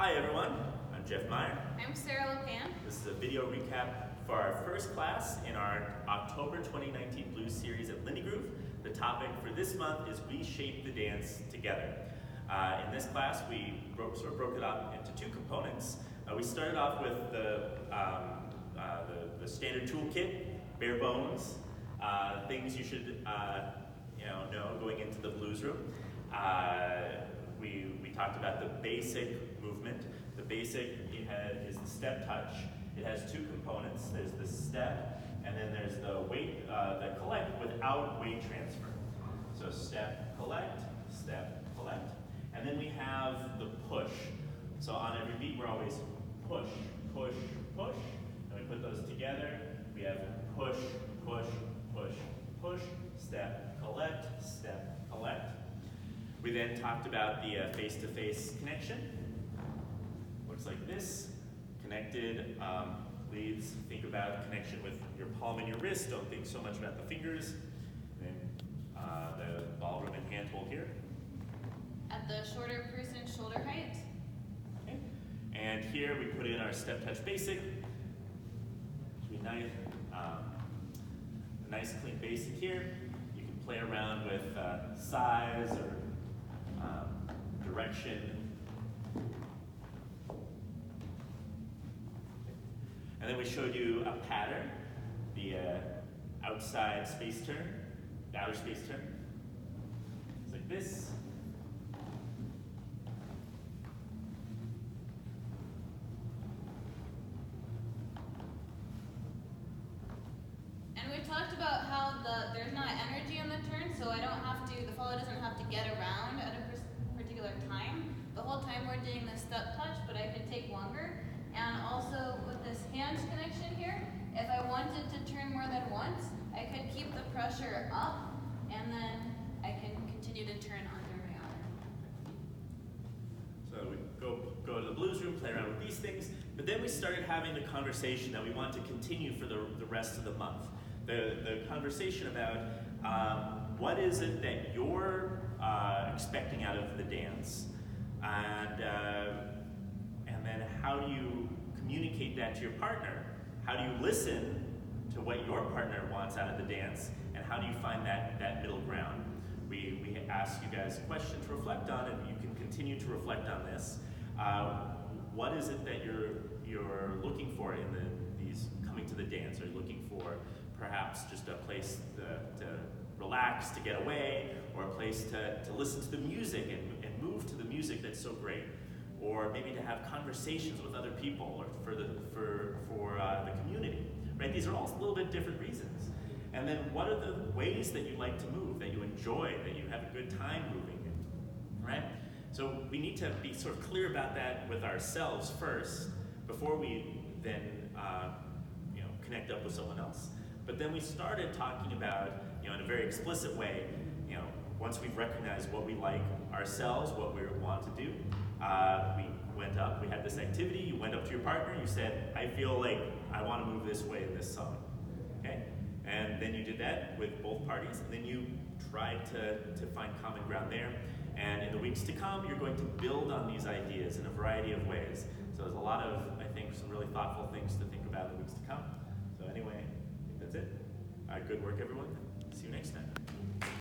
Hi everyone, I'm Jeff Meyer. I'm Sara. This is a video recap for our first class in our October 2019 Blues series at Lindy Groove. The topic for this month is Reshape the Dance Together. In this class, we sort of broke it up into two components. We started off with the standard toolkit, bare bones, things you should know going into the blues room. We talked about the basic movement. The basic is the step touch. It has two components. There's the step, and then there's the weight, the collect without weight transfer. So step, collect, and then we have the push. So on every beat, we're always push, push, push, and we put those together. We have push, push, push, push, step, collect, step, collect. We then talked about the face-to-face connection. Looks like this. Connected leads, think about connection with your palm and your wrist. Don't think so much about the fingers. And then the ballroom and hand hold here. At the shorter person's shoulder height. Okay. And here we put in our step touch basic. Should be nice, a nice clean basic here. You can play around with size or direction. And then we showed you a pattern, the outside space turn, the outer space turn. It's like this. And we talked about how there's not energy in the turn, so the follow doesn't have to get around at a particular time. The whole time we're doing the step touch, but I could take longer. And also with this hand connection here, if I wanted to turn more than once, I could keep the pressure up, and then I can continue to turn under my arm. So we go to the blues room, play around with these things, but then we started having the conversation that we want to continue for the rest of the month. The conversation about what is it that you're expecting out of the dance, and then how do you communicate that to your partner? How do you listen to what your partner wants out of the dance, and how do you find that middle ground? We ask you guys questions to reflect on, and you can continue to reflect on this. What is it that you're looking for in these coming to the dance? Are you looking for perhaps just a place to relax, to get away, or a place to listen to the music and move to the music that's so great? Or maybe to have conversations with other people, or for the community, right? These are all a little bit different reasons. And then what are the ways that you like to move, that you enjoy, that you have a good time moving in, right? So we need to be sort of clear about that with ourselves first, before we then connect up with someone else. But then we started talking about, in a very explicit way, once we've recognized what we like ourselves, what we want to do, we went up, we had this activity, you went up to your partner, you said, I feel like I want to move this way in this song, okay? And then you did that with both parties, and then you tried to find common ground there. And in the weeks to come, you're going to build on these ideas in a variety of ways. So there's a lot of, I think, some really thoughtful things to think about in the weeks to come. So anyway, I think that's it. Good work, everyone. See you next time.